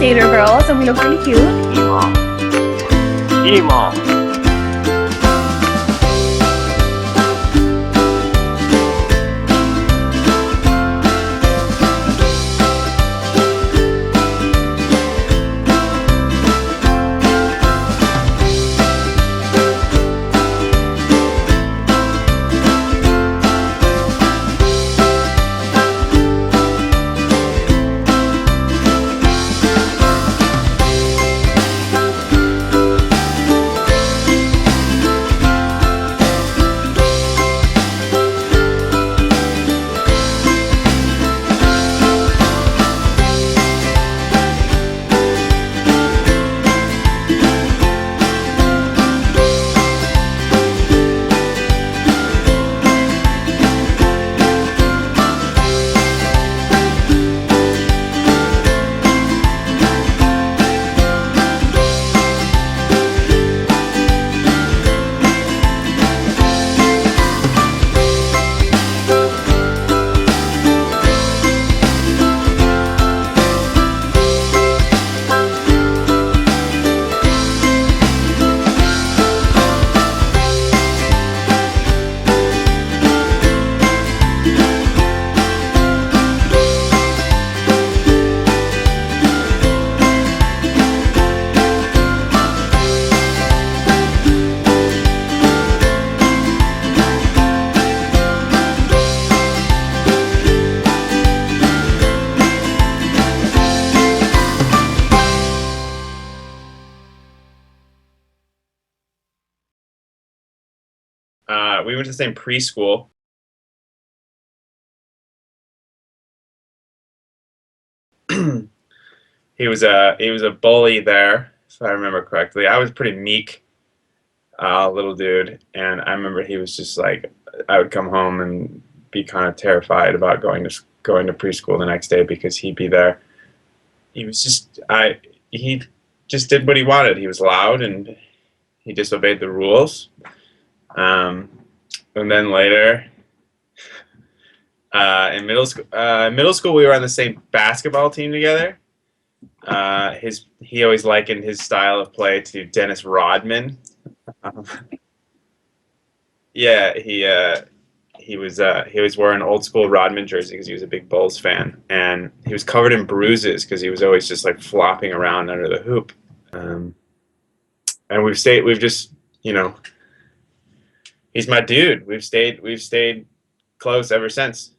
skater girls, and we look really cute. Emo. Emo. We went to the same preschool. He was a bully there, if I remember correctly. I was pretty meek, little dude, and I remember he was just like, I would come home and be kind of terrified about going to preschool the next day because he'd be there. He was just he just did what he wanted. He was loud and he disobeyed the rules. And then later, in middle school, we were on the same basketball team together. He always likened his style of play to Dennis Rodman. Yeah, he always wore an old school Rodman jersey because he was a big Bulls fan, and he was covered in bruises because he was always just like flopping around under the hoop. And we've just, you know, he's my dude. We've stayed close ever since.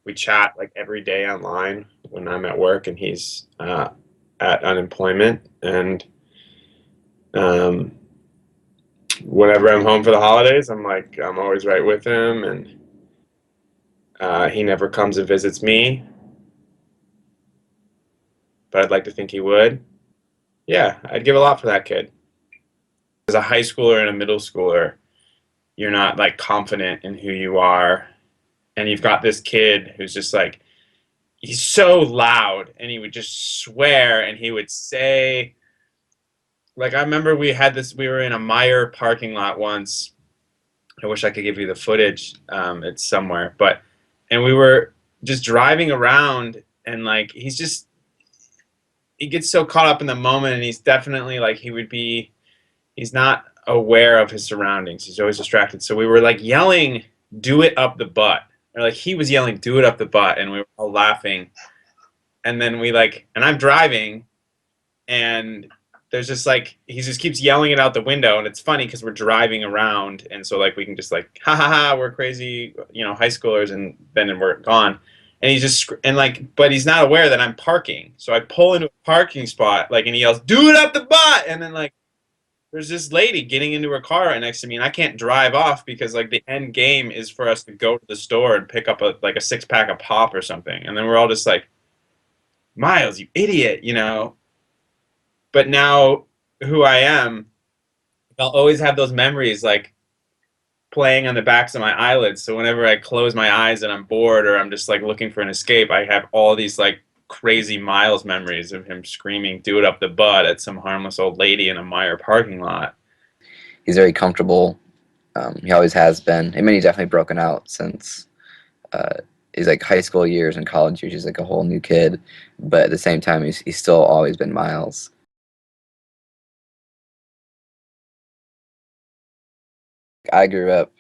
We chat like every day online when I'm at work and he's at unemployment, and whenever I'm home for the holidays, I'm always right with him, and he never comes and visits me, but I'd like to think he would. Yeah, I'd give a lot for that kid. As a high schooler and a middle schooler, you're not like confident in who you are, and you've got this kid who's just like, he's so loud, and he would just swear, and he would say, like, I remember we were in a Meijer parking lot once. I wish I could give you the footage. It's somewhere, and we were just driving around, and like, he gets so caught up in the moment, and he's definitely like, he's not aware of his surroundings. He's always distracted. So we were like yelling, "Do it up the butt." Or like he was yelling, "Do it up the butt," and we were all laughing. And then and I'm driving, and there's just like, he just keeps yelling it out the window, and it's funny because we're driving around, and so like we can just like, ha ha ha, we're crazy, you know, high schoolers, and then we're gone. And he's just, and like, but he's not aware that I'm parking. So I pull into a parking spot, like, and he yells, "Do it up the butt!" And then like, there's this lady getting into her car right next to me, and I can't drive off because like the end game is for us to go to the store and pick up a 6-pack of pop or something. And then we're all just like, "Miles, you idiot," you know. But now who I am, I'll always have those memories like playing on the backs of my eyelids. So whenever I close my eyes and I'm bored or I'm just like looking for an escape, I have all these like crazy Miles memories of him screaming, "Do it up the butt" at some harmless old lady in a Meijer parking lot. He's very comfortable. He always has been. I mean, he's definitely broken out since his like high school years and college years, he's like a whole new kid, but at the same time, he's still always been Miles. I grew up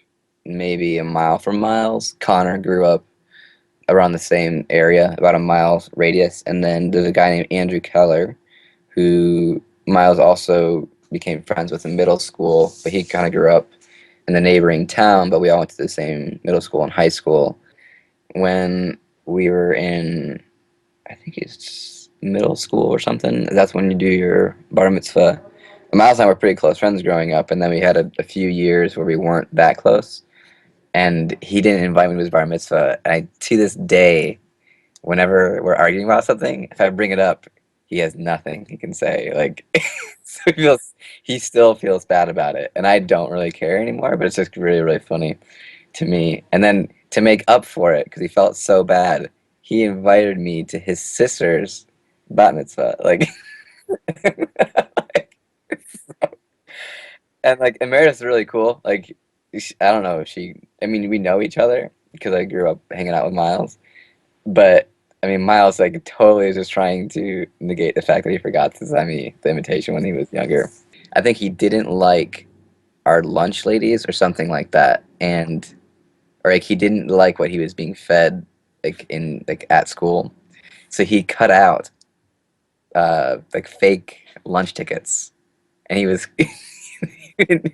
maybe a mile from Miles. Connor grew up around the same area, about a mile radius, and then there's a guy named Andrew Keller, who Miles also became friends with in middle school, but he kind of grew up in the neighboring town, but we all went to the same middle school and high school. When we were in, I think it's middle school or something, that's when you do your bar mitzvah. Miles and I were pretty close friends growing up, and then we had a few years where we weren't that close. And he didn't invite me to his bar mitzvah. And to this day, whenever we're arguing about something, if I bring it up, he has nothing he can say. Like, so he still feels bad about it, and I don't really care anymore. But it's just really, really funny to me. And then to make up for it, because he felt so bad, he invited me to his sister's bat mitzvah. Like, and like, and Meredith's really cool. Like, I don't know if she. I mean, we know each other because I grew up hanging out with Miles. But I mean, Miles like totally is just trying to negate the fact that he forgot to send me the invitation when he was younger. I think he didn't like our lunch ladies or something like that, and or like he didn't like what he was being fed like in like at school, so he cut out like fake lunch tickets, and he was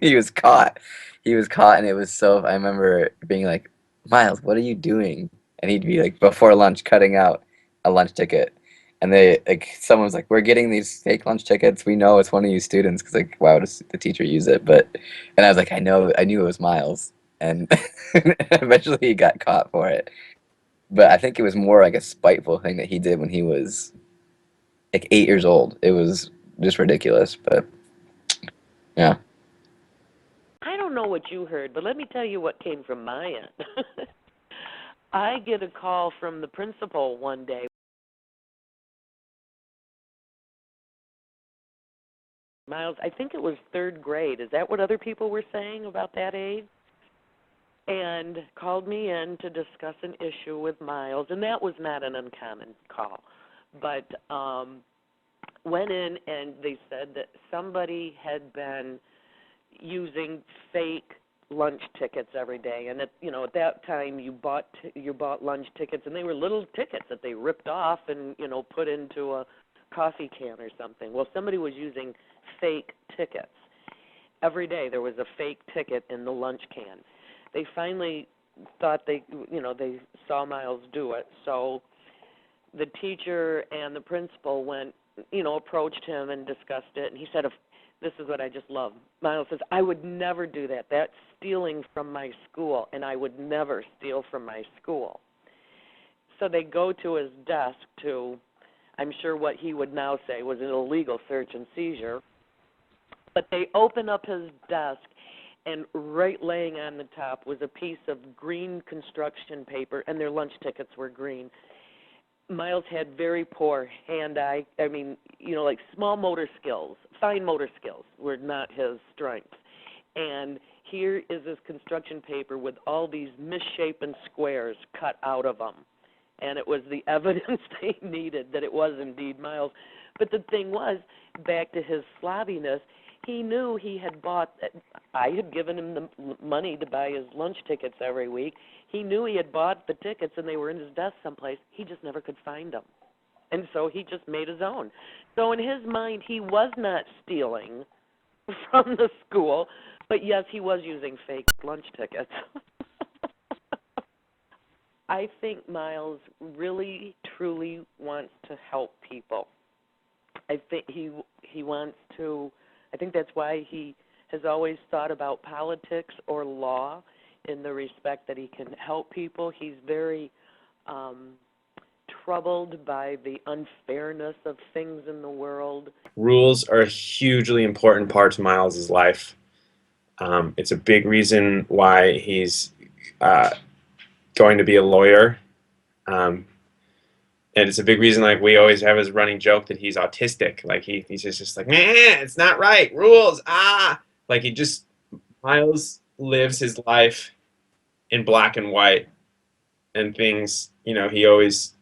he was caught. He was caught, and it was so. I remember being like, "Miles, what are you doing?" And he'd be like, before lunch, cutting out a lunch ticket. And they like someone was like, "We're getting these fake lunch tickets. We know it's one of you students because like, why would the teacher use it?" But and I was like, I knew it was Miles, and eventually he got caught for it. But I think it was more like a spiteful thing that he did when he was like 8 years old. It was just ridiculous. But yeah. I don't know what you heard, but let me tell you what came from my end. I get a call from the principal one day. Miles, I think it was third grade. Is that what other people were saying about that age? And called me in to discuss an issue with Miles, and that was not an uncommon call. But went in and they said that somebody had been using fake lunch tickets every day, and at that time you bought lunch tickets, and they were little tickets that they ripped off and put into a coffee can or something. Well, somebody was using fake tickets every day. There was a fake ticket in the lunch can. They finally thought they saw Miles do it, so the teacher and the principal went, approached him and discussed it, and he said, this is what I just love. Miles says, I would never do that. That's stealing from my school, and I would never steal from my school. So they go to his desk to, I'm sure what he would now say was an illegal search and seizure, but they open up his desk, and right laying on the top was a piece of green construction paper, and their lunch tickets were green. Miles had very poor hand-eye, like small motor skills, fine motor skills were not his strengths. And here is this construction paper with all these misshapen squares cut out of them. And it was the evidence they needed that it was indeed Miles. But the thing was, back to his slobbiness, he knew he had bought, I had given him the money to buy his lunch tickets every week. He knew he had bought the tickets and they were in his desk someplace. He just never could find them. And so he just made his own. So in his mind, he was not stealing from the school, but yes, he was using fake lunch tickets. I think Miles really, truly wants to help people. I think he wants to. I think that's why he has always thought about politics or law in the respect that he can help people. He's very troubled by the unfairness of things in the world. Rules are a hugely important part to Miles's life. It's a big reason why he's going to be a lawyer. And it's a big reason, like, we always have his running joke that he's autistic. Like, he's just like, it's not right. Rules, Like, Miles lives his life in black and white. and things, he always,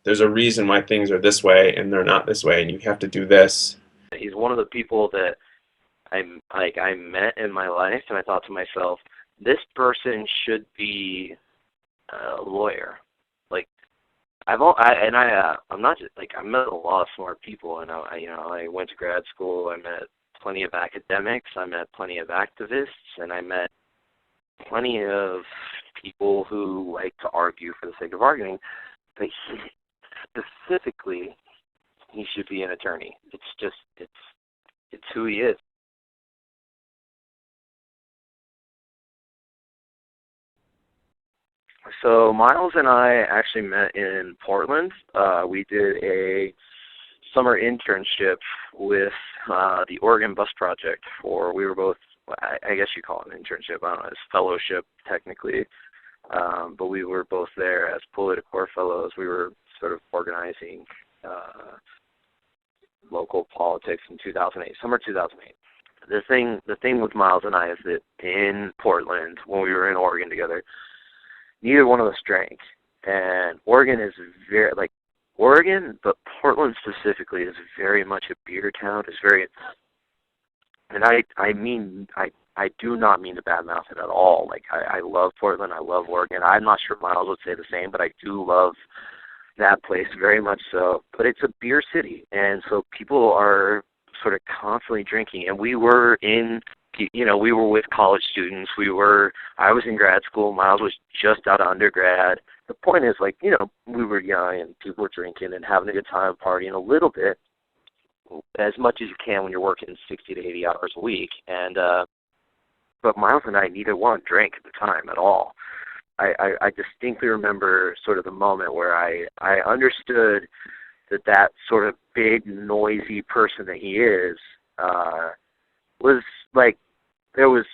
there's a reason why things are this way and they're not this way, and you have to do this. He's one of the people that I met in my life, and I thought to myself, this person should be a lawyer. Like I'm not just like, I met a lot of smart people, and I went to grad school. I met plenty of academics. I met plenty of activists, and I met plenty of people who like to argue for the sake of arguing. But specifically, he should be an attorney. It's who he is. So Miles and I actually met in Portland. We did a summer internship with the Oregon Bus Project. We were both, I guess you call it an internship, I don't know, it's fellowship technically. But we were both there as Politicore fellows. We were sort of organizing local politics in 2008, summer 2008. The thing with Miles and I is that in Portland, when we were in Oregon together, neither one of us drank. And Oregon is very, like, Oregon, but Portland specifically is very much a beer town. It's very, and I do not mean to badmouth it at all. Like, I love Portland. I love Oregon. I'm not sure Miles would say the same, but I do love that place very much so. But it's a beer city, and so people are sort of constantly drinking. And we were we were with college students. I was in grad school. Miles was just out of undergrad. The point is, like, we were young and people were drinking and having a good time, partying a little bit, as much as you can when you're working 60 to 80 hours a week. And but Miles and I neither one drank at the time at all. I distinctly remember sort of the moment where I understood that sort of big, noisy person that he is was like, there was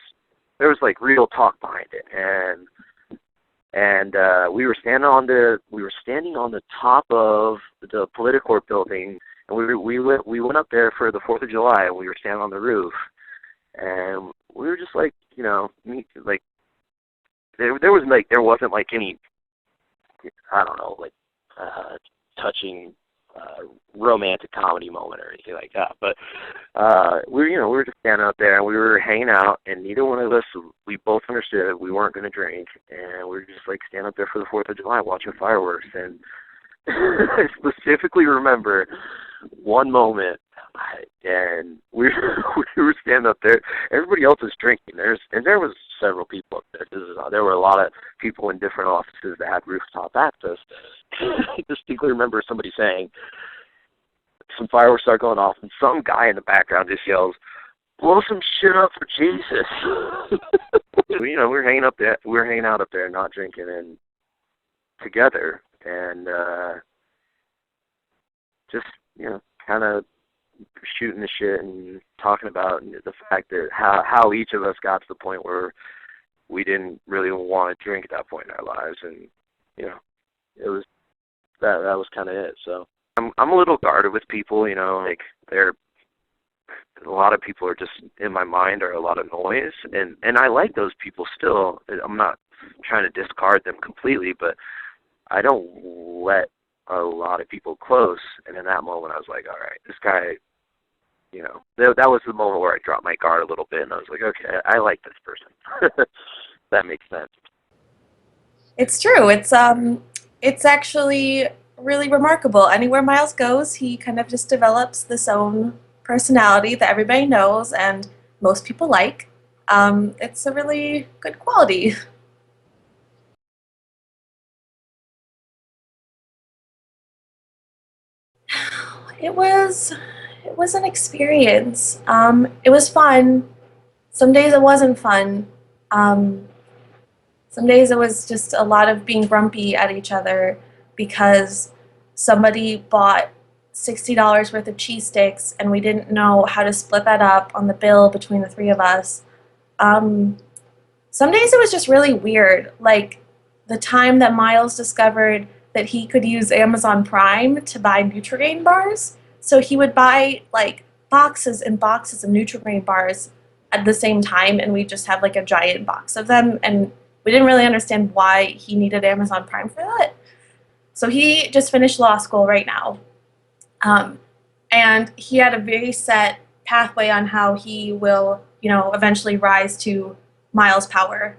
like real talk behind it, and we were standing on the top of the Politicore building, and we went up there for the 4th of July, and we were standing on the roof, and we were just like, there wasn't like any, I don't know, like touching romantic comedy moment or anything like that, but we were just standing out there and we were hanging out, and neither one of us, we both understood we weren't going to drink, and we were just like standing up there for the 4th of July watching fireworks. And I specifically remember one moment, and we were standing up there. Everybody else was drinking. There was several people up there. There were a lot of people in different offices that had rooftop access. I distinctly remember somebody saying, some fireworks start going off, and some guy in the background just yells, "Blow some shit up for Jesus!" We're hanging out up there, not drinking, and together, and just kind of shooting the shit and talking about the fact that how each of us got to the point where we didn't really want to drink at that point in our lives, and it was that was kind of it. So I'm a little guarded with people, like a lot of people are just in my mind are a lot of noise, and I like those people still. I'm not trying to discard them completely, but I don't let a lot of people close. And in that moment, I was like, all right, this guy, that was the moment where I dropped my guard a little bit, and I was like, okay, I like this person. That makes sense. It's true. It's actually really remarkable. Anywhere Miles goes, he kind of just develops this own personality that everybody knows and most people like. It's a really good quality. It was an experience. It was fun. Some days it wasn't fun. Some days it was just a lot of being grumpy at each other because somebody bought $60 worth of cheese sticks and we didn't know how to split that up on the bill between the three of us. Some days it was just really weird, like the time that Miles discovered that he could use Amazon Prime to buy Nutrigrain bars. So he would buy like boxes and boxes of Nutrigrain bars at the same time, and we just have like a giant box of them, and we didn't really understand why he needed Amazon Prime for that. So he just finished law school right now. And he had a very set pathway on how he will, eventually rise to Miles' power.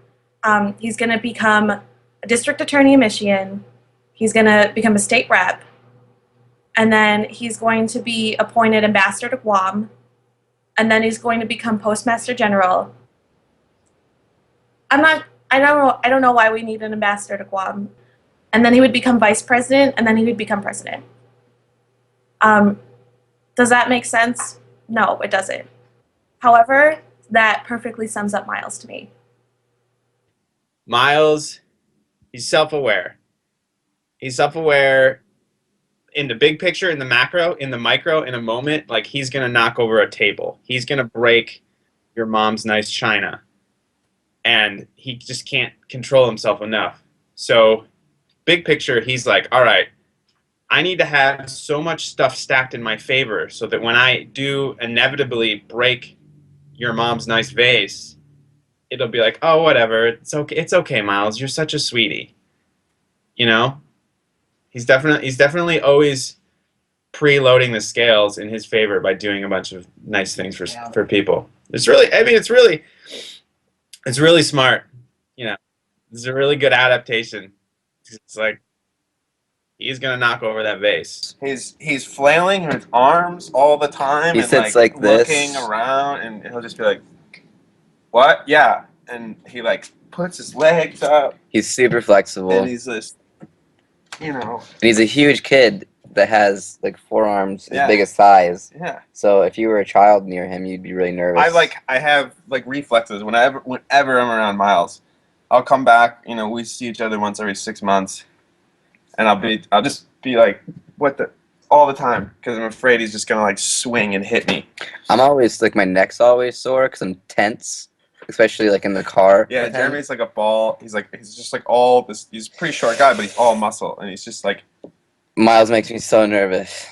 He's going to become a district attorney in Michigan. He's going to become a state rep. And then he's going to be appointed ambassador to Guam. And then he's going to become postmaster general. I don't know why we need an ambassador to Guam. And then he would become vice president, and then he would become president. Does that make sense? No, it doesn't. However, that perfectly sums up Miles to me. Miles, he's self-aware. He's self-aware in the big picture, in the macro, in the micro, in a moment. Like, he's going to knock over a table. He's going to break your mom's nice china. And he just can't control himself enough. So, big picture, he's like, all right, I need to have so much stuff stacked in my favor so that when I do inevitably break your mom's nice vase, it'll be like, oh, whatever, it's okay, Miles, you're such a sweetie. He's definitely always preloading the scales in his favor by doing a bunch of nice things for people. It's really smart. It's a really good adaptation. It's like, he's gonna knock over that vase. He's flailing his arms all the time. He and sits like this. looking around, and he'll just be like, "What? Yeah." And he like puts his legs up. He's super flexible. And he's just, And he's a huge kid that has like forearms Yeah. as big as thighs. Yeah. So if you were a child near him, you'd be really nervous. I have like reflexes whenever I'm around Miles. I'll come back. We see each other once every 6 months, and I'll just be like, all the time, because I'm afraid he's just gonna like swing and hit me. I'm always like, my neck's always sore because I'm tense, especially like in the car. Yeah, Jeremy's like a ball. He's just like all this. He's a pretty short guy, but he's all muscle, and he's just like. Miles makes me so nervous.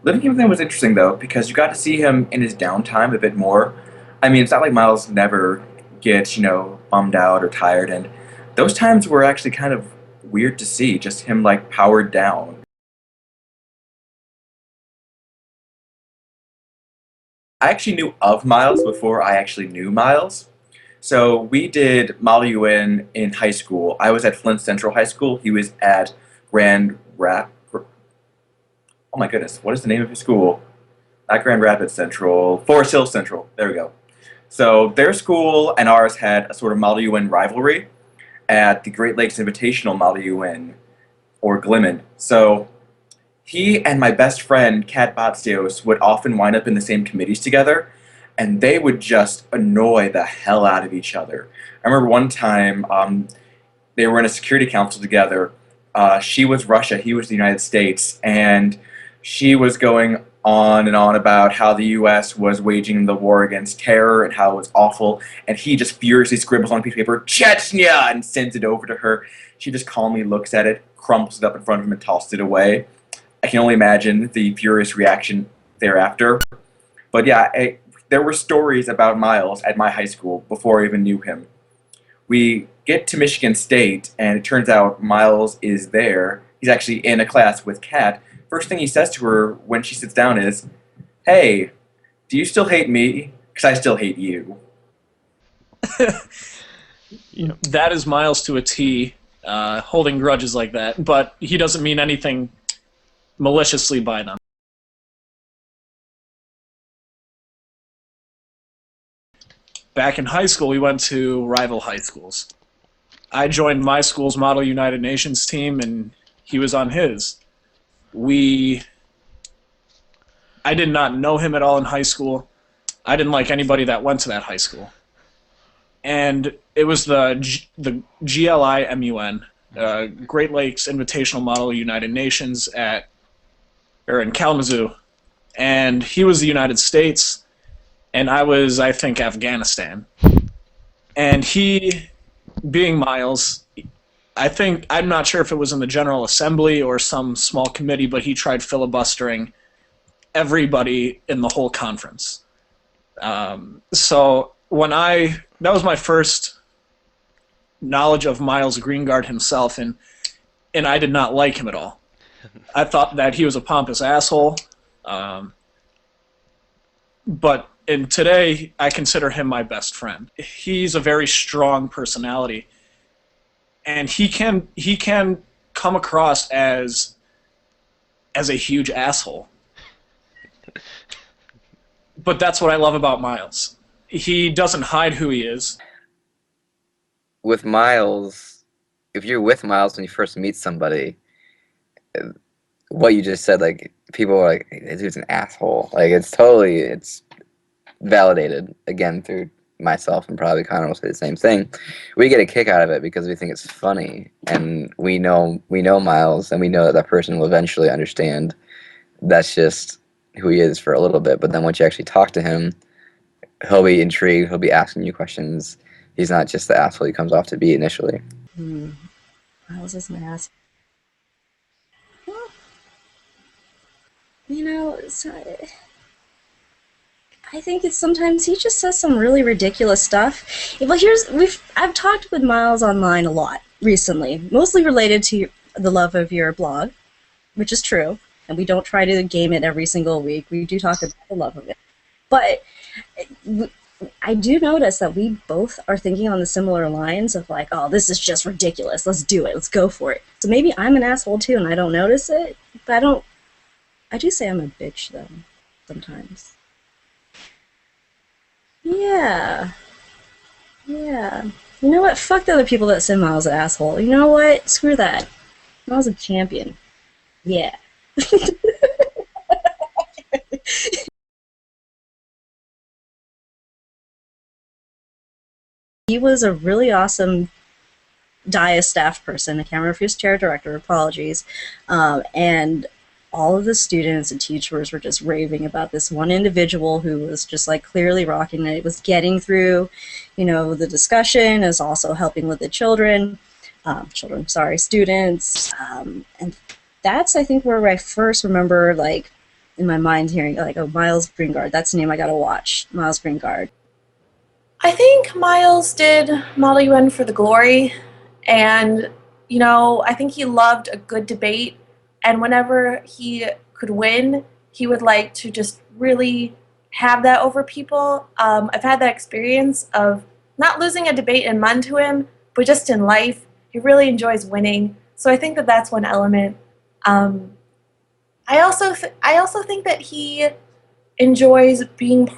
Living with him was interesting, though, because you got to see him in his downtime a bit more. I mean, it's not like Miles never gets, bummed out or tired, and those times were actually kind of weird to see, just him, like, powered down. I actually knew of Miles before I actually knew Miles. So we did Model UN in high school. I was at Flint Central High School. He was at oh my goodness, what is the name of his school? Not Grand Rapids Central, Forest Hill Central. There we go. So their school and ours had a sort of Model UN rivalry at the Great Lakes Invitational Model UN, or Glimmin. So he and my best friend, Kat Batstios, would often wind up in the same committees together, and they would just annoy the hell out of each other. I remember one time they were in a security council together. She was Russia, he was the United States, and she was going on and on about how the U.S. was waging the war against terror and how it was awful, and he just furiously scribbles on a piece of paper, Chechnya, and sends it over to her. She just calmly looks at it, crumples it up in front of him, and tosses it away. I can only imagine the furious reaction thereafter. But yeah, there were stories about Miles at my high school before I even knew him. We get to Michigan State, and it turns out Miles is there. He's actually in a class with Kat. First thing he says to her when she sits down is, "Hey, do you still hate me? Because I still hate you." That is Miles to a T, holding grudges like that, but he doesn't mean anything maliciously by them. Back in high school, we went to rival high schools. I joined my school's Model United Nations team, and he was on his. I did not know him at all in high school. I didn't like anybody that went to that high school. And it was the GLIMUN, Great Lakes Invitational Model United Nations in Kalamazoo. And he was the United States, and I was, I think, Afghanistan. And he, being Miles, I'm not sure if it was in the General Assembly or some small committee, but he tried filibustering everybody in the whole conference. So that was my first knowledge of Miles Greengard himself, and I did not like him at all. I thought that he was a pompous asshole, but today I consider him my best friend. He's a very strong personality, and he can come across as a huge asshole. But that's what I love about Miles. He doesn't hide who he is. With Miles, if you're with Miles when you first meet somebody, what you just said, like, people are like, hey, this dude's an asshole. Like, it's validated, again, through myself, and probably Connor will say the same thing. We get a kick out of it because we think it's funny, and we know Miles, and we know that person will eventually understand that's just who he is for a little bit. But then once you actually talk to him, he'll be intrigued, he'll be asking you questions. He's not just the asshole he comes off to be initially. Miles is an ass. Well, you know, I think it's sometimes he just says some really ridiculous stuff. Well, I've talked with Miles online a lot recently, mostly related to the love of your blog, which is true, and we don't try to game it every single week. We do talk about the love of it. But I do notice that we both are thinking on the similar lines of like, oh, this is just ridiculous. Let's do it. Let's go for it. So maybe I'm an asshole too, and I don't notice it. But I do say I'm a bitch though, sometimes. Yeah. You know what? Fuck the other people that say Miles an asshole. You know what? Screw that. Miles a champion. Yeah. He was a really awesome DIA staff person. I can't remember if he was chair director, apologies. And all of the students and teachers were just raving about this one individual who was just like clearly rocking it. It was getting through, the discussion, is also helping with the students. And that's, I think, where I first remember, like, in my mind hearing, like, oh, Miles Greengard, that's the name I gotta watch, Miles Greengard. I think Miles did Model UN for the glory, and, I think he loved a good debate, and whenever he could win, he would like to just really have that over people. I've had that experience of not losing a debate in MUN to him, but just in life, he really enjoys winning, so I think that that's one element. I also think that he enjoys being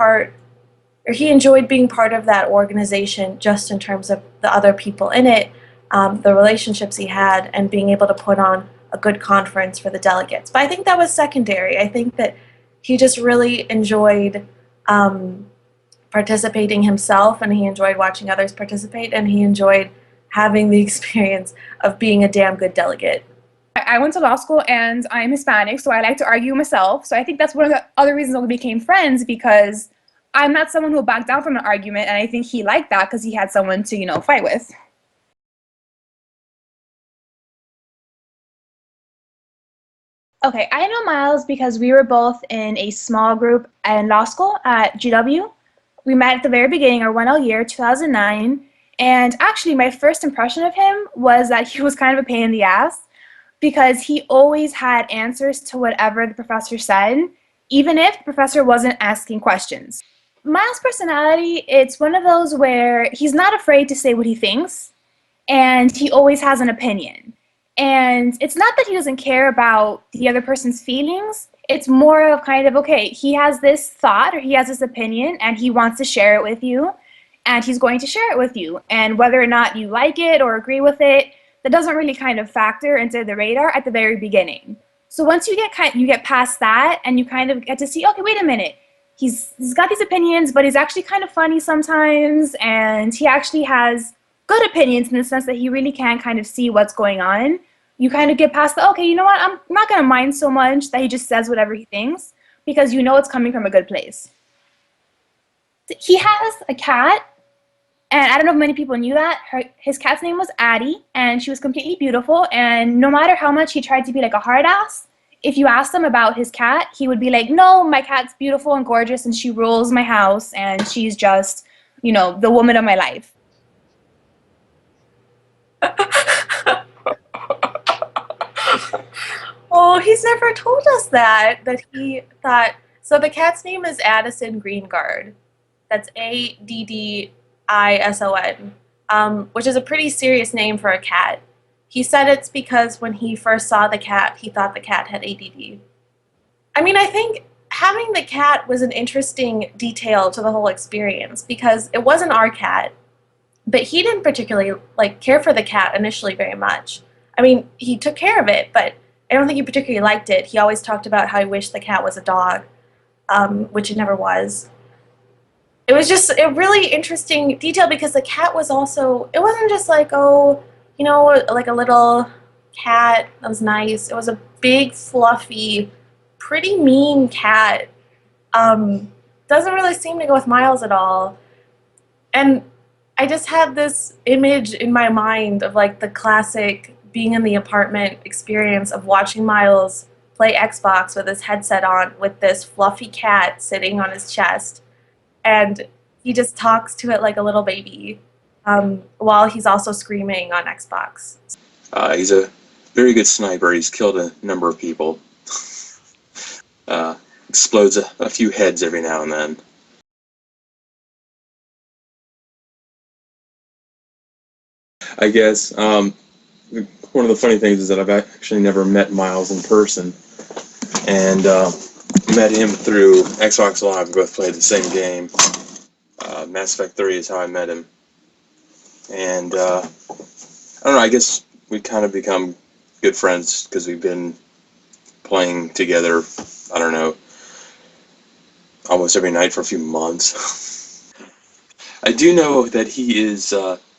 he enjoyed being part of that organization just in terms of the other people in it, the relationships he had, and being able to put on a good conference for the delegates. But I think that was secondary. I think that he just really enjoyed participating himself, and he enjoyed watching others participate, and he enjoyed having the experience of being a damn good delegate. I went to law school and I'm Hispanic, so I like to argue myself. So I think that's one of the other reasons that we became friends, because I'm not someone who will back down from an argument, and I think he liked that because he had someone to, fight with. Okay, I know Miles because we were both in a small group in law school at GW. We met at the very beginning, our 1L year, 2009, and actually my first impression of him was that he was kind of a pain in the ass because he always had answers to whatever the professor said, even if the professor wasn't asking questions. Miles' personality, it's one of those where he's not afraid to say what he thinks, and he always has an opinion. And it's not that he doesn't care about the other person's feelings, it's more of kind of, okay, he has this thought or he has this opinion and he wants to share it with you, and he's going to share it with you. And whether or not you like it or agree with it, that doesn't really kind of factor into the radar at the very beginning. So once you get past that and you kind of get to see, okay, wait a minute, he's got these opinions, but he's actually kind of funny sometimes, and he actually has good opinions in the sense that he really can kind of see what's going on. You kind of get past the, okay, you know what, I'm not going to mind so much that he just says whatever he thinks, because you know it's coming from a good place. He has a cat, and I don't know if many people knew that. His cat's name was Addie, and she was completely beautiful, and no matter how much he tried to be like a hard ass, if you asked him about his cat, he would be like, no, my cat's beautiful and gorgeous, and she rules my house, and she's just, the woman of my life. Oh, he's never told us that he thought. So the cat's name is Addison Greengard. That's Addison, which is a pretty serious name for a cat. He said it's because when he first saw the cat, he thought the cat had ADD. I mean, I think having the cat was an interesting detail to the whole experience because it wasn't our cat, but he didn't particularly care for the cat initially very much. I mean, he took care of it, but I don't think he particularly liked it. He always talked about how he wished the cat was a dog, which it never was. It was just a really interesting detail because the cat was also, it wasn't just like a little cat that was nice. It was a big, fluffy, pretty mean cat. Doesn't really seem to go with Miles at all. And I just had this image in my mind of the classic being in the apartment experience of watching Miles play Xbox with his headset on with this fluffy cat sitting on his chest. And he just talks to it like a little baby while he's also screaming on Xbox. He's a very good sniper. He's killed a number of people. Explodes a few heads every now and then. I guess one of the funny things is that I've actually never met Miles in person, and met him through Xbox Live. We both played the same game. Mass Effect 3 is how I met him, and I don't know. I guess we kind of become good friends because we've been playing together. I don't know, almost every night for a few months. I do know that he is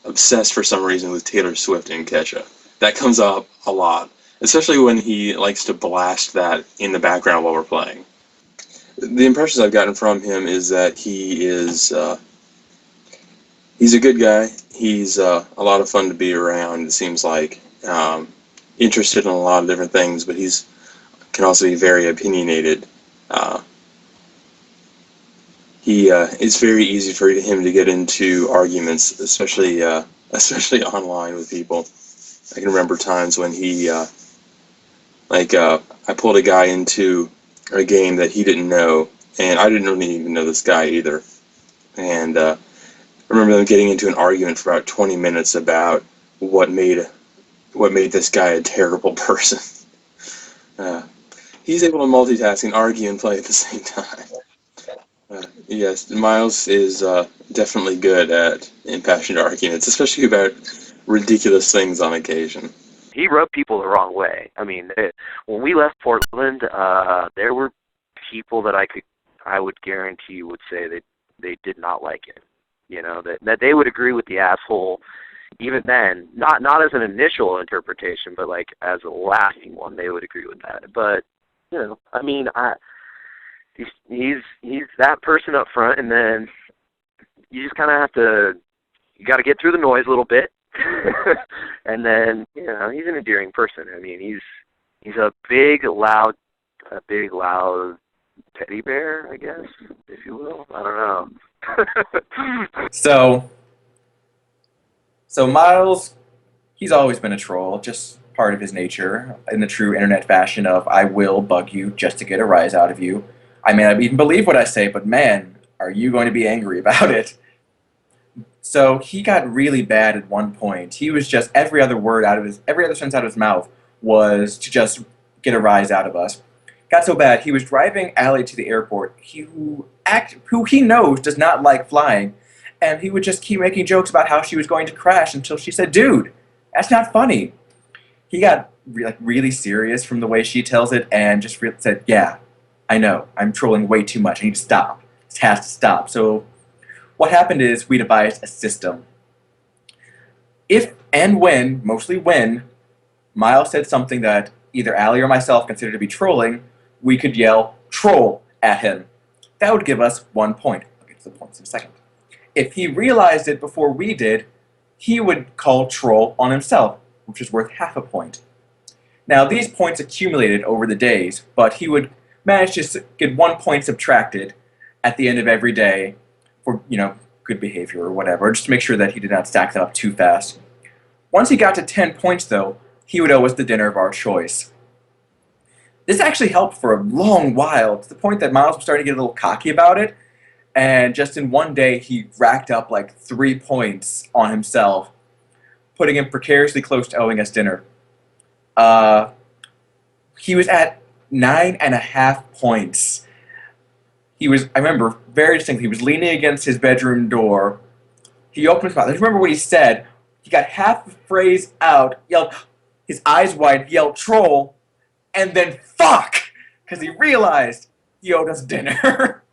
obsessed for some reason with Taylor Swift and Kesha. That comes up a lot, especially when he likes to blast that in the background while we're playing. The impressions I've gotten from him is that he is he's a good guy. He's a lot of fun to be around. It seems like interested in a lot of different things, but can also be very opinionated. It's very easy for him to get into arguments, especially online with people. I can remember times when he, I pulled a guy into a game that he didn't know, and I didn't really even know this guy either. And I remember them getting into an argument for about 20 minutes about what made this guy a terrible person. He's able to multitask and argue and play at the same time. Yes, Miles is definitely good at impassioned arguments, especially about ridiculous things on occasion. He rubbed people the wrong way. I mean, when we left Portland, there were people that I would guarantee would say that they did not like it. That they would agree with the asshole even then, not as an initial interpretation, but as a lasting one, they would agree with that. But I mean, he's that person up front, and then you just kind of you got to get through the noise a little bit, and then he's an endearing person. I mean, he's a big loud teddy bear, I guess, if you will. I don't know. So Miles, he's always been a troll, just part of his nature, in the true internet fashion of I will bug you just to get a rise out of you. I may not even believe what I say, but man, are you going to be angry about it? So he got really bad at one point. He was just every other sentence out of his mouth was to just get a rise out of us. Got so bad, he was driving Allie to the airport, who he knows does not like flying, and he would just keep making jokes about how she was going to crash until she said, "Dude, that's not funny." He got really serious from the way she tells it, and just said, "Yeah, I know, I'm trolling way too much. I need to stop. This has to stop." So what happened is we devised a system. If and when, mostly when, Miles said something that either Allie or myself considered to be trolling, we could yell "troll" at him. That would give us 1 point. I'll get to the points in a second. If he realized it before we did, he would call troll on himself, which is worth half a point. Now, these points accumulated over the days, but he would manage to get 1 point subtracted at the end of every day for, good behavior or whatever, just to make sure that he did not stack them up too fast. Once he got to 10 points, though, he would owe us the dinner of our choice. This actually helped for a long while, to the point that Miles was starting to get a little cocky about it, and just in one day, he racked up like 3 points on himself, putting him precariously close to owing us dinner. He was at 9.5 points. I remember very distinctly, he was leaning against his bedroom door. He opened his mouth. I remember what he said. He got half the phrase out, yelled, his eyes wide, yelled troll, and then fuck! Because he realized he owed us dinner.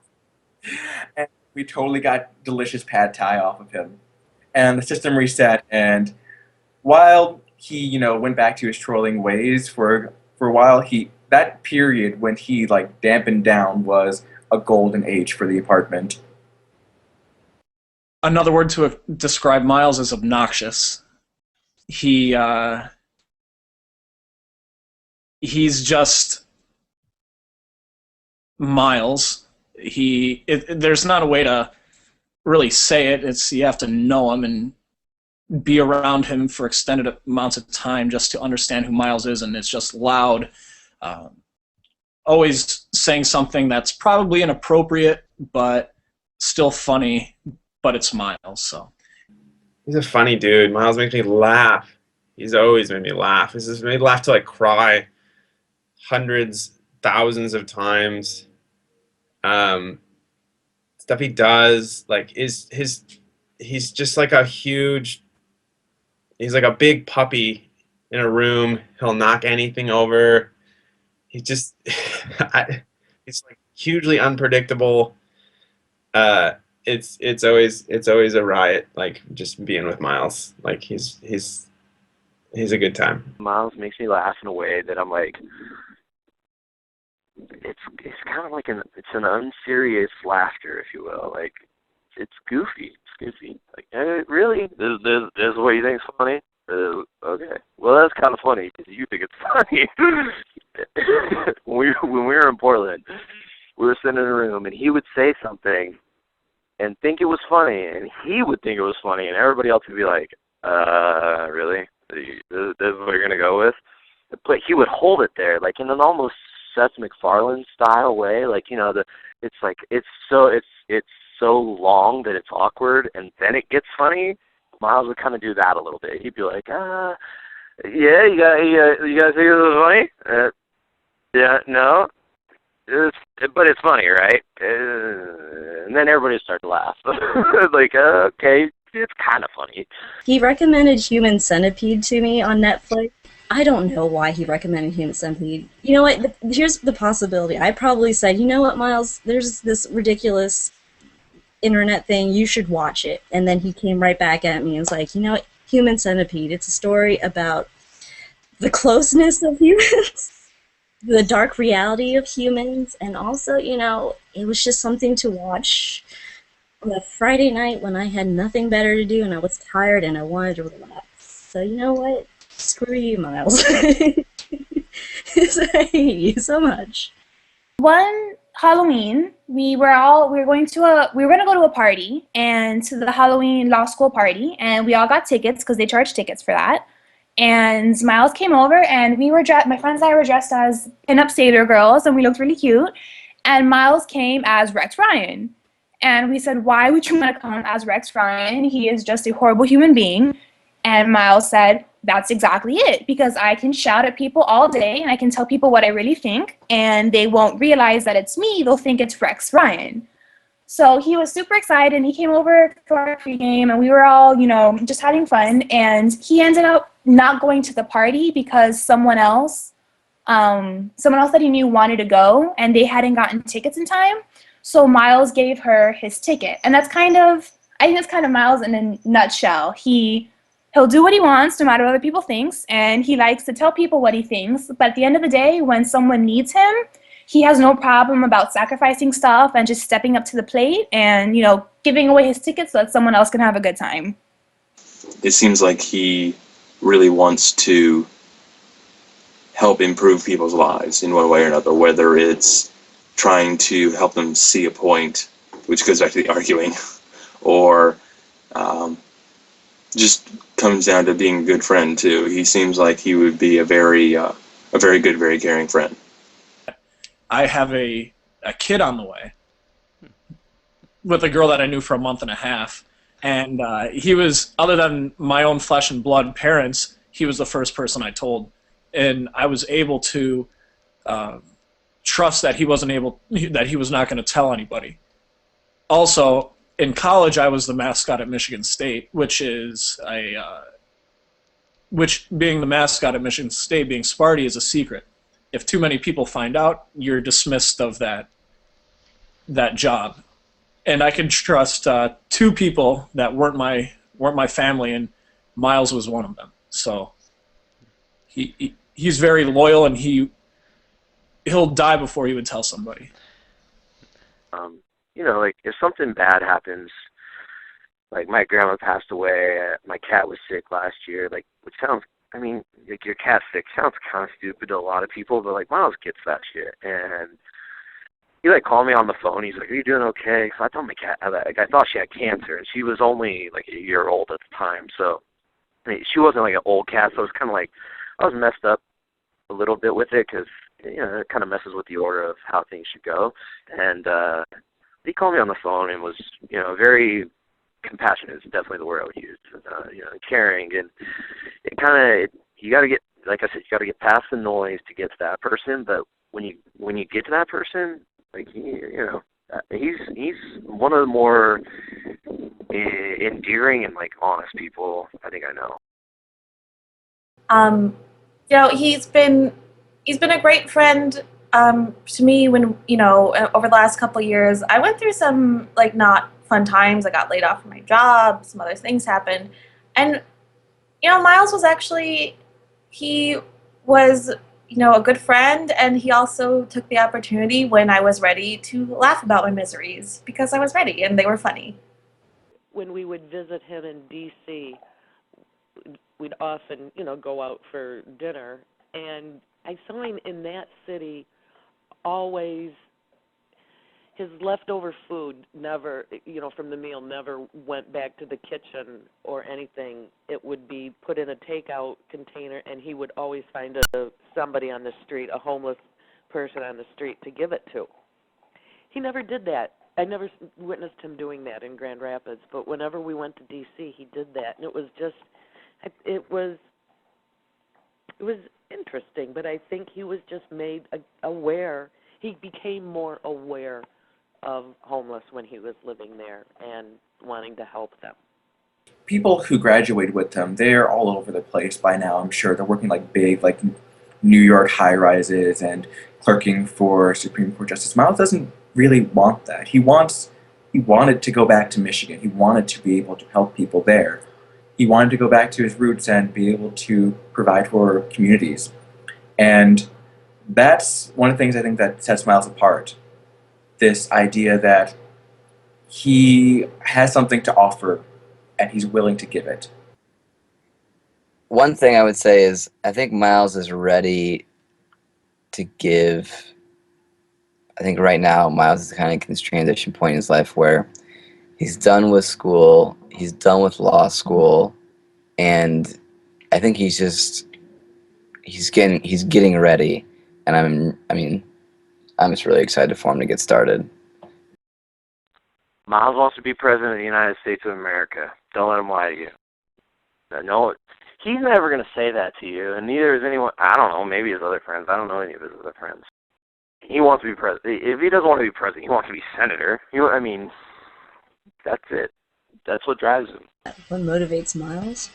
And we totally got delicious pad thai off of him. And the system reset, and while he, went back to his trolling ways for a while, that period when he dampened down was a golden age for the apartment. Another word to describe Miles is obnoxious. He's just Miles. There's not a way to really say it. You have to know him and be around him for extended amounts of time just to understand who Miles is, and it's just loud. Always saying something that's probably inappropriate, but still funny, but it's Miles, so. He's a funny dude. Miles makes me laugh. He's always made me laugh. He's just made me laugh till I cry hundreds, thousands of times. Stuff he does, he's just like he's like a big puppy in a room. He'll knock anything over. He's just, he's hugely unpredictable. It's always a riot. Just being with Miles. He's a good time. Miles makes me laugh in a way that I'm like, it's kind of like it's an unserious laughter, if you will. It's goofy. It's goofy. Really? This is what you think is funny? Okay. Well, that's kind of funny because you think it's funny. when we were in Portland, we were sitting in a room, and he would say something and think it was funny, and he would think it was funny, and everybody else would be like, really? This is what you're gonna go with? But he would hold it there, in an almost Seth MacFarlane style way. It's so long that it's awkward, and then it gets funny. Miles would kind of do that a little bit. He'd be like, yeah, you guys think this is funny? Yeah, no? But it's funny, right? And then everybody started to laugh. Okay, it's kind of funny. He recommended Human Centipede to me on Netflix. I don't know why he recommended Human Centipede. You know what? Here's the possibility. I probably said, you know what, Miles? There's this ridiculous internet thing. You should watch it. And then he came right back at me and was like, you know what? Human Centipede. It's a story about the closeness of humans, the dark reality of humans, and also, it was just something to watch on a Friday night when I had nothing better to do and I was tired and I wanted to relax. So you know what? Screw you, Miles. I hate you so much. One Halloween, we were going to go to a party, and to the Halloween law school party, and we all got tickets because they charged tickets for that. And Miles came over, and my friends and I were dressed as pinup Sailor girls, and we looked really cute. And Miles came as Rex Ryan. And we said, why would you want to come as Rex Ryan? He is just a horrible human being. And Miles said, that's exactly it, because I can shout at people all day, and I can tell people what I really think, and they won't realize that it's me. They'll think it's Rex Ryan. So he was super excited, and he came over for our pregame, and we were all, just having fun. And he ended up not going to the party because someone else that he knew wanted to go, and they hadn't gotten tickets in time. So Miles gave her his ticket, and I think that's kind of Miles in a nutshell. He'll do what he wants no matter what other people thinks, and he likes to tell people what he thinks. But at the end of the day, when someone needs him, he has no problem about sacrificing stuff and just stepping up to the plate and, giving away his tickets so that someone else can have a good time. It seems like he really wants to help improve people's lives in one way or another, whether it's trying to help them see a point, which goes back to the arguing, or just comes down to being a good friend too. He seems like he would be a very good, very caring friend. I have a kid on the way with a girl that I knew for a month and a half. And he was, other than my own flesh and blood parents, he was the first person I told. And I was able to trust that he was not going to tell anybody. Also, in college, I was the mascot at Michigan State, which being the mascot at Michigan State, being Sparty, is a secret. If too many people find out, you're dismissed of that job. And I could trust two people that weren't my family, and Miles was one of them. So he's very loyal, and he'll die before he would tell somebody. Like if something bad happens, like my grandma passed away, my cat was sick last year, like which sounds, like your cat's sick sounds kind of stupid to a lot of people, but like Miles gets that shit, and he like called me on the phone. He's like, "Are you doing okay?" So I told my cat, like I thought she had cancer, and she was only like a year old at the time, so she wasn't like an old cat, so it was kind of like I was messed up a little bit with it because it kind of messes with the order of how things should go, and he called me on the phone and was, very compassionate is definitely the word I would use, caring, and it kind of, you got to get, like I said, you got to get past the noise to get to that person, but when you get to that person, like, he's one of the more endearing and, like, honest people I think I know. He's been a great friend to me when, over the last couple of years. I went through some, like, not fun times. I got laid off from my job. Some other things happened. And, Miles was actually, he was, a good friend, and he also took the opportunity when I was ready to laugh about my miseries because I was ready and they were funny. When we would visit him in D.C., we'd often, go out for dinner, and I saw him in that city always, his leftover food never, from the meal never went back to the kitchen or anything. It would be put in a takeout container, and he would always find somebody on the street, a homeless person on the street, to give it to. He never did that. I never witnessed him doing that in Grand Rapids, but whenever we went to D.C., he did that, and it was just, it was interesting, but I think he was just made aware. He became more aware of homeless when he was living there and wanting to help them. People who graduated with him, they're all over the place by now, I'm sure. They're working like big, like New York high-rises and clerking for Supreme Court Justice. Miles doesn't really want that. He wanted to go back to Michigan. He wanted to be able to help people there. He wanted to go back to his roots and be able to provide for communities. And that's one of the things I think that sets Miles apart. This idea that he has something to offer and he's willing to give it. One thing I would say is I think Miles is ready to give. I think right now Miles is kind of in this transition point in his life where he's done with school, he's done with law school, and I think he's getting ready, and I'm just really excited for him to get started. Miles wants to be president of the United States of America. Don't let him lie to you. No, he's never going to say that to you, and neither is anyone. I don't know, maybe his other friends. I don't know any of his other friends. He wants to be president. If he doesn't want to be president, he wants to be senator. That's it. That's what drives him. What motivates Miles?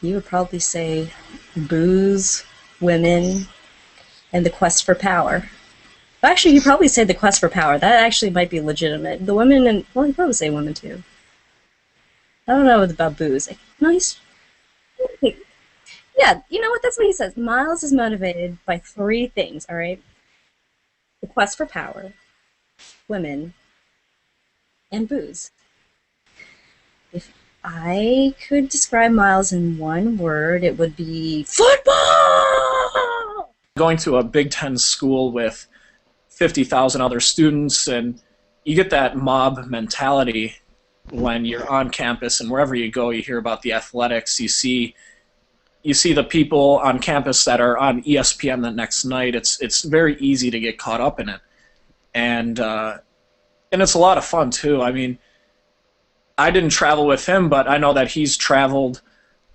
You would probably say booze, women, and the quest for power. Actually, he'd probably say the quest for power. That actually might be legitimate. The women, and well, he'd probably say women too. I don't know about booze. No, yeah, you know what? That's what he says. Miles is motivated by three things, all right? The quest for power, women, and booze. If I could describe Miles in one word, it would be football! Going to a Big Ten school with 50,000 other students, and you get that mob mentality, when you're on campus, and wherever you go, you hear about the athletics. You see the people on campus that are on ESPN the next night. It's very easy to get caught up in it, and it's a lot of fun too. I mean, I didn't travel with him, but I know that he's traveled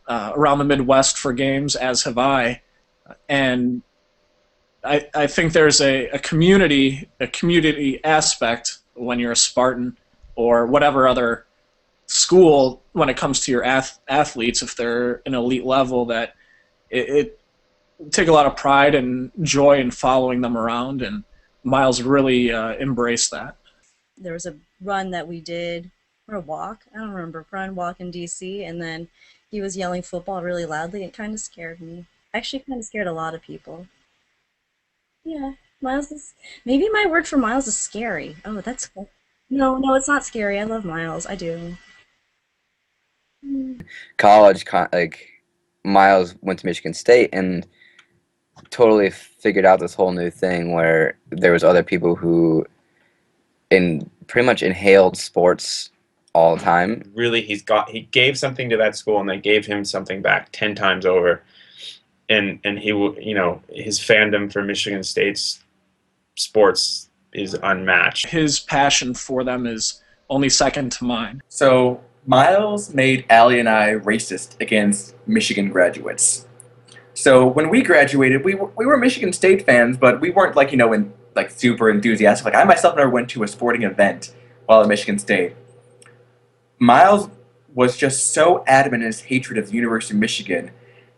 around the Midwest for games, as have I, and I think there's a community aspect when you're a Spartan or whatever other school when it comes to your athletes, if they're an elite level, that it take a lot of pride and joy in following them around, and Miles really embraced that. There was a run that we did, or a walk, I don't remember, walk in DC, and then he was yelling football really loudly. It kind of scared me. Actually, kind of scared a lot of people. Yeah, Miles is, maybe my word for Miles is scary. Oh, that's cool. No, it's not scary. I love Miles. I do. College, like Miles went to Michigan State and totally figured out this whole new thing where there was other people who pretty much inhaled sports all the time. Really, he gave something to that school, and they gave him something back 10 times over. And he, his fandom for Michigan State's sports is unmatched. His passion for them is only second to mine. So Miles made Allie and I racist against Michigan graduates. So when we graduated, we were Michigan State fans, but we weren't super enthusiastic. Like, I myself never went to a sporting event while at Michigan State. Miles was just so adamant in his hatred of the University of Michigan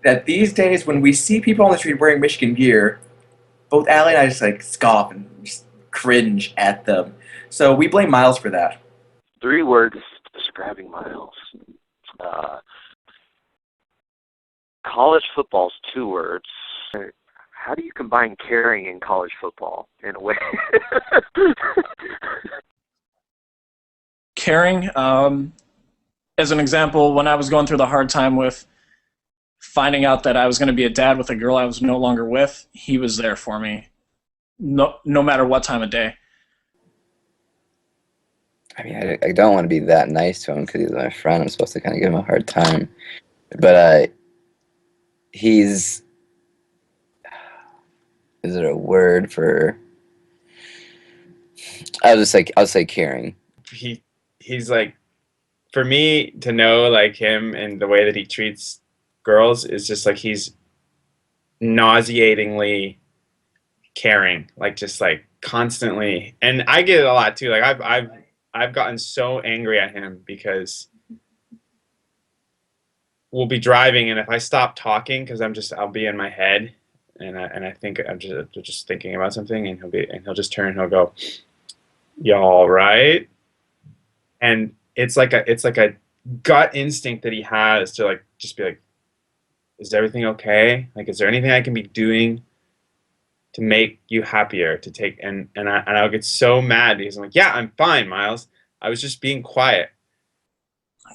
that these days, when we see people on the street wearing Michigan gear, both Allie and I just scoff and just cringe at them. So we blame Miles for that. 3 words describing Miles. College football's 2 words. How do you combine caring and college football in a way? Caring, as an example, when I was going through the hard time with finding out that I was going to be a dad with a girl I was no longer with, he was there for me, no matter what time of day. I mean, I don't want to be that nice to him because he's my friend. I'm supposed to kind of give him a hard time. But he's... Is there a word for... I'll say caring. He's like, for me to know like him and the way that he treats girls is just like he's nauseatingly caring, like just like constantly. And I get it a lot too. Like I've gotten so angry at him because we'll be driving, and if I stop talking because I'll be in my head, and I think I'm just thinking about something, and he'll just turn and he'll go, "You all right?" And it's like a gut instinct that he has to like just be like, is everything okay? Like, is there anything I can be doing to make you happier? To take and I'll get so mad because I'm like, yeah, I'm fine, Miles. I was just being quiet.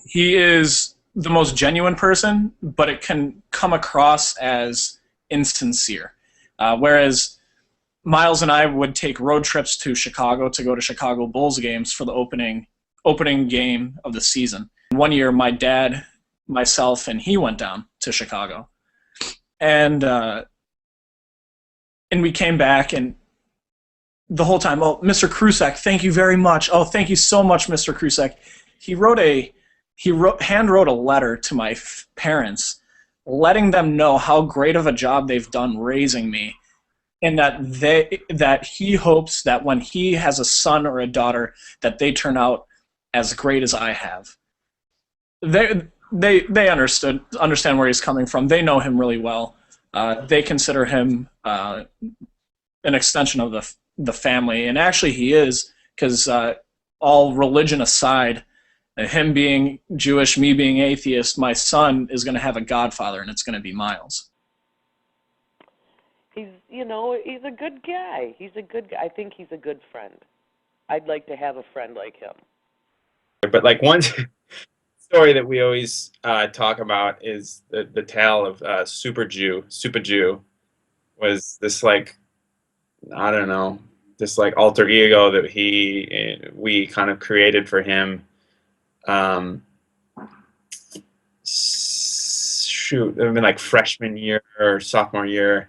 He is the most genuine person, but it can come across as insincere. Whereas Miles and I would take road trips to Chicago to go to Chicago Bulls games for the opening game of the season. One year, my dad, myself, and he went down to Chicago, and we came back, and the whole time, oh, Mr. Krusek, thank you very much. Oh, thank you so much, Mr. Krusek. He hand wrote a letter to my parents, letting them know how great of a job they've done raising me, and that he hopes that when he has a son or a daughter, that they turn out as great as I have. They understand where he's coming from. They know him really well. They consider him an extension of the family, and actually he is, because all religion aside, him being Jewish, me being atheist, my son is going to have a godfather, and it's going to be Miles. He's a good guy. He's a good guy. I think he's a good friend. I'd like to have a friend like him. But like one story that we always talk about is the tale of Super Jew. Super Jew was this like, I don't know, this like alter ego that we kind of created for him um, shoot, it would have been like freshman year or sophomore year.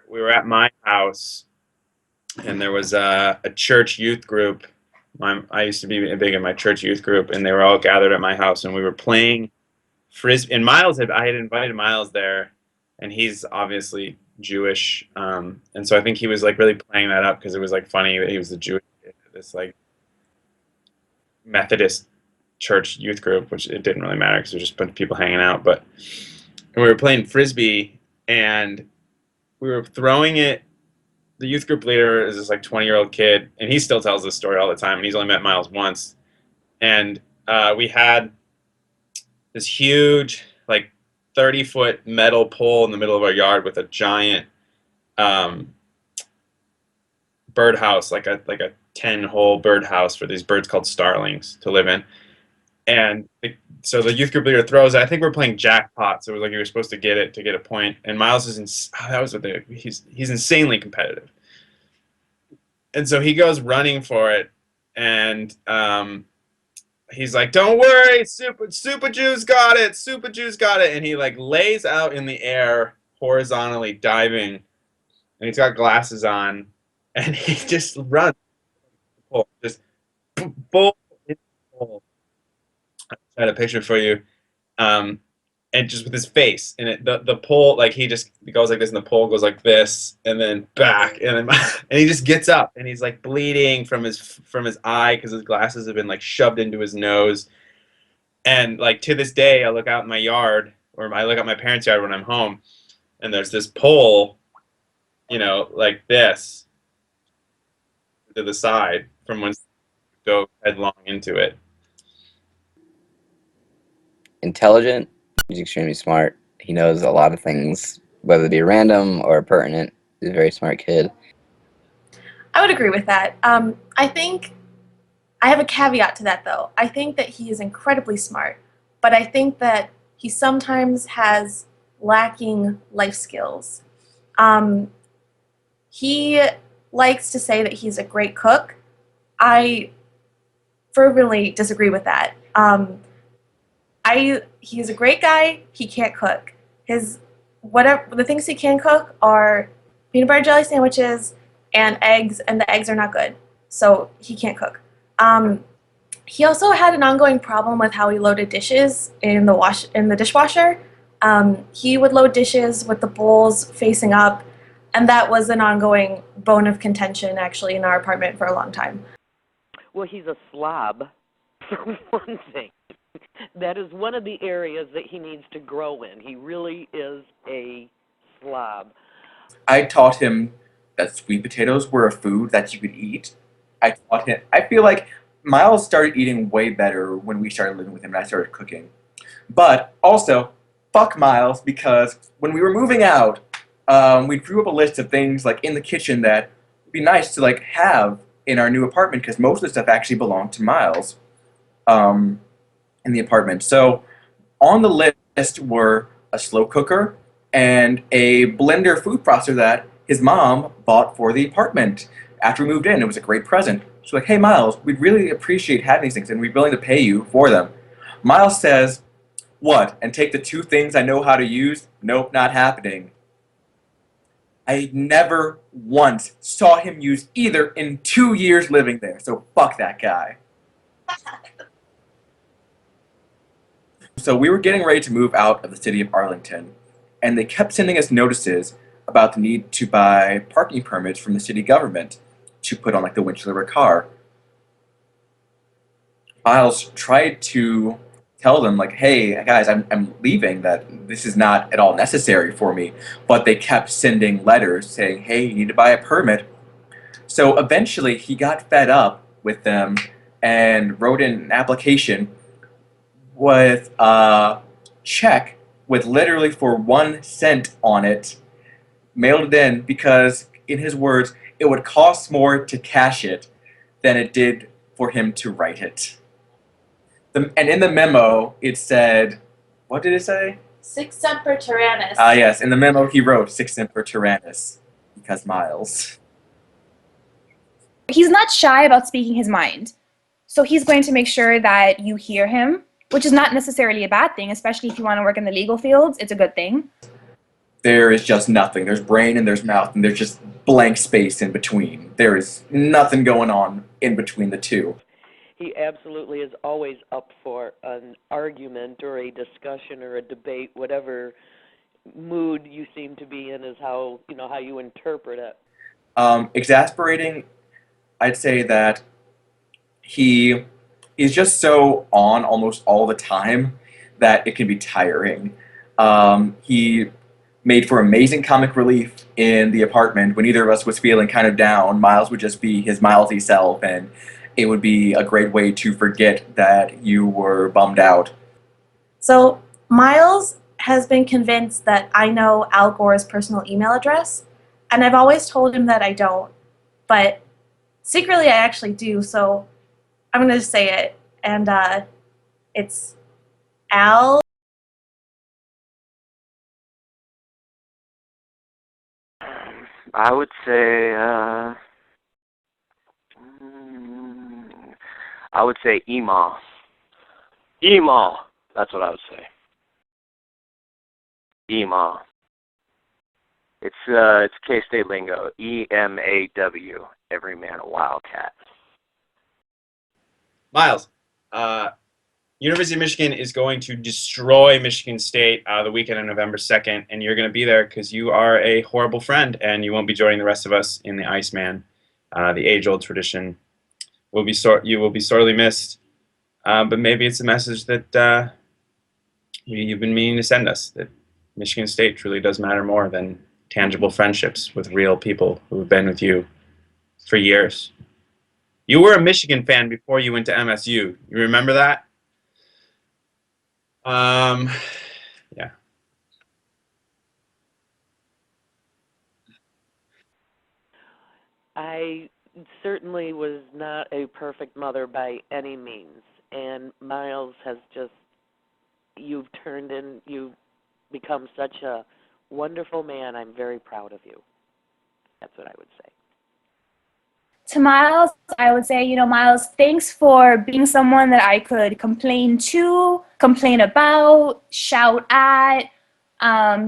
We were at my house, and there was a church youth group. I used to be big in my church youth group, and they were all gathered at my house, and we were playing frisbee. And I had invited Miles there, and he's obviously Jewish, and so I think he was like really playing that up because it was like funny that he was the Jewish kid at this like Methodist church youth group, which it didn't really matter because it was just a bunch of people hanging out. But we were playing frisbee, and we were throwing it. The youth group leader is this like 20-year-old kid, and he still tells this story all the time, and he's only met Miles once. And we had this huge, like 30-foot metal pole in the middle of our yard with a giant birdhouse, like a 10-hole birdhouse for these birds called starlings to live in. And so the youth group leader throws it. I think we're playing jackpot, so it was like you were supposed to get it to get a point. And Miles is he's insanely competitive. And so he goes running for it, and he's like, "Don't worry, Super Jew's got it. Super Jew's got it." And he like lays out in the air horizontally diving, and he's got glasses on, and he just runs, just full. I had a picture for you, and just with his face in it, the pole, like he just goes like this, and the pole goes like this, and then back, and then and he just gets up, and he's like bleeding from his eye because his glasses have been like shoved into his nose, and like to this day, I look out in my yard, or I look at my parents' yard when I'm home, and there's this pole, like this to the side from when you go headlong into it. Intelligent. He's extremely smart. He knows a lot of things, whether it be random or pertinent. He's a very smart kid. I would agree with that. I think I have a caveat to that, though. I think that he is incredibly smart, but I think that he sometimes has lacking life skills. He likes to say that he's a great cook. I fervently disagree with that. He's a great guy. He can't cook. The things he can cook are peanut butter jelly sandwiches and eggs, and the eggs are not good, so he can't cook. He also had an ongoing problem with how he loaded dishes in the dishwasher. He would load dishes with the bowls facing up, and that was an ongoing bone of contention actually in our apartment for a long time. Well, he's a slob, for one thing. That is one of the areas that he needs to grow in. He really is a slob. I taught him that sweet potatoes were a food that you could eat. I feel like Miles started eating way better when we started living with him and I started cooking. But also, fuck Miles, because when we were moving out, we drew up a list of things like in the kitchen that would be nice to like have in our new apartment, because most of the stuff actually belonged to Miles. In the apartment. So on the list were a slow cooker and a blender food processor that his mom bought for the apartment after we moved in. It was a great present. She's like, "Hey Miles, we'd really appreciate having these things and we're willing to pay you for them." Miles says, "What? And take the two things I know how to use? Nope, not happening." I never once saw him use either in 2 years living there, so fuck that guy. So we were getting ready to move out of the city of Arlington, and they kept sending us notices about the need to buy parking permits from the city government to put on like the windshield of our car. Miles tried to tell them like, "Hey guys, I'm leaving, that this is not at all necessary for me," but they kept sending letters saying, "Hey, you need to buy a permit." So eventually he got fed up with them and wrote in an application with a check with literally for 1 cent on it, mailed it in because, in his words, it would cost more to cash it than it did for him to write it. And in the memo, it said, what did it say? 6 Semper Tyrannis. Yes, in the memo he wrote 6 Semper Tyrannis, because Miles. He's not shy about speaking his mind. So he's going to make sure that you hear him, which is not necessarily a bad thing, especially if you want to work in the legal fields. It's a good thing. There is just nothing. There's brain and there's mouth, and there's just blank space in between. There is nothing going on in between the two. He absolutely is always up for an argument or a discussion or a debate, whatever mood you seem to be in is how you interpret it. Exasperating, I'd say that he is just so on almost all the time that it can be tiring. He made for amazing comic relief in the apartment. When either of us was feeling kind of down, Miles would just be his Milesy self, and it would be a great way to forget that you were bummed out. So Miles has been convinced that I know Al Gore's personal email address, and I've always told him that I don't. But secretly I actually do, so I'm going to just say it. And it's Al. I would say, email. Email. That's what I would say. Email. It's K-State lingo. EMAW. Every man a wildcat. Miles, University of Michigan is going to destroy Michigan State the weekend of November 2nd, and you're going to be there because you are a horrible friend, and you won't be joining the rest of us in the Iceman. The age-old tradition. You will be sorely missed, but maybe it's a message that you've been meaning to send us, that Michigan State truly does matter more than tangible friendships with real people who have been with you for years. You were a Michigan fan before you went to MSU. You remember that? Yeah. I certainly was not a perfect mother by any means, and Miles has you've become such a wonderful man. I'm very proud of you. That's what I would say. To Miles, I would say, Miles, thanks for being someone that I could complain to, complain about, shout at,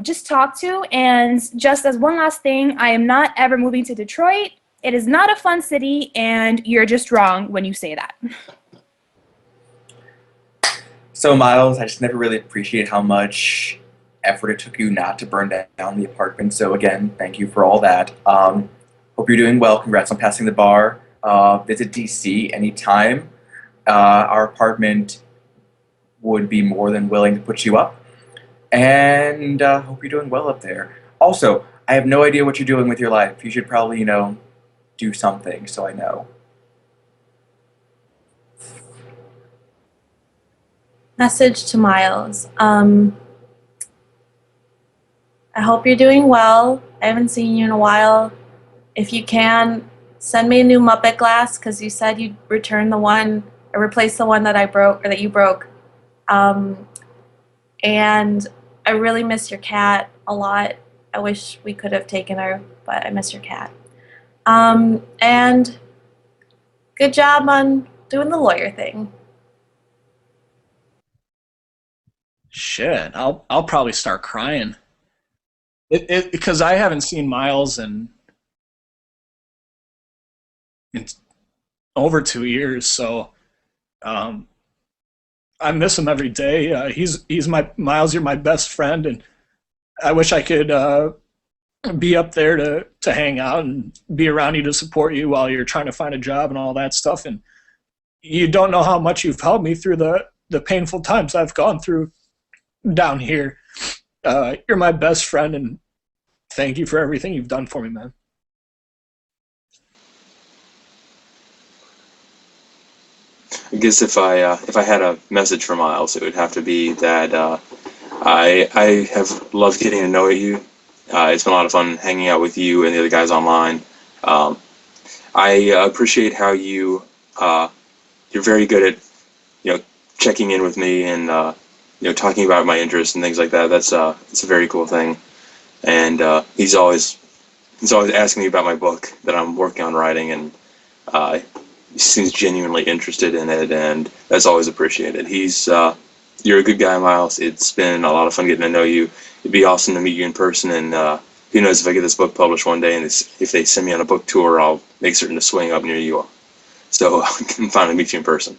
just talk to. And just as one last thing, I am not ever moving to Detroit. It is not a fun city, and you're just wrong when you say that. So Miles, I just never really appreciated how much effort it took you not to burn down the apartment. So again, thank you for all that. Hope you're doing well. Congrats on passing the bar. Visit DC anytime. Our apartment would be more than willing to put you up. And hope you're doing well up there. Also, I have no idea what you're doing with your life. You should probably, do something so I know. Message to Miles. I hope you're doing well. I haven't seen you in a while. If you can, send me a new Muppet glass, because you said you'd return the one or replace the one that I broke or that you broke. And I really miss your cat a lot. I wish we could have taken her, but I miss your cat. And good job on doing the lawyer thing. Shit, I'll probably start crying. Because I haven't seen Miles in over 2 years, so I miss him every day. He's my Miles. You're my best friend, and I wish I could be up there to hang out and be around you to support you while you're trying to find a job and all that stuff. And you don't know how much you've helped me through the painful times I've gone through down here. You're my best friend, and thank you for everything you've done for me, man. I guess if I had a message for Miles, it would have to be that I have loved getting to know you. It's been a lot of fun hanging out with you and the other guys online. I appreciate how you're very good at checking in with me and talking about my interests and things like that. It's a very cool thing. And he's always asking me about my book that I'm working on writing, and seems genuinely interested in it, and that's always appreciated. You're a good guy, Miles. It's been a lot of fun getting to know you. It'd be awesome to meet you in person, and who knows, if I get this book published one day, and if they send me on a book tour, I'll make certain to swing up near you all, so I can finally meet you in person.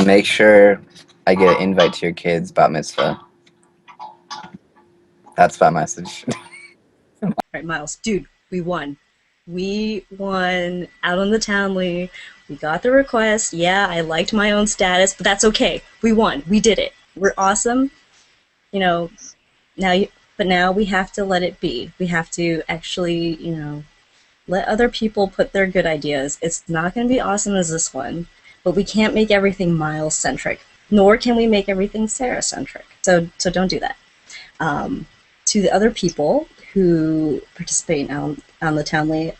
Make sure I get an invite to your kid's bat mitzvah. That's my message. All right, Miles, dude, we won. We won Out on the Townley. We got the request. Yeah, I liked my own status, but that's okay. We won. We did it. We're awesome. You know, now we have to let it be. We have to actually, let other people put their good ideas. It's not going to be awesome as this one, but we can't make everything Miles-centric, nor can we make everything Sarah-centric. So don't do that. To the other people who participate on the Townley,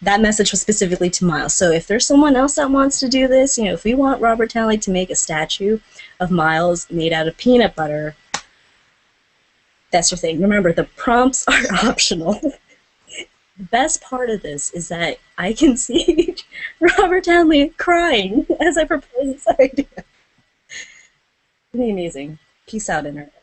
that message was specifically to Miles. So if there's someone else that wants to do this, if we want Robert Townley to make a statue of Miles made out of peanut butter, that's your thing. Remember, the prompts are optional. The best part of this is that I can see Robert Townley crying as I propose this idea. Isn't he amazing? Peace out, Internet.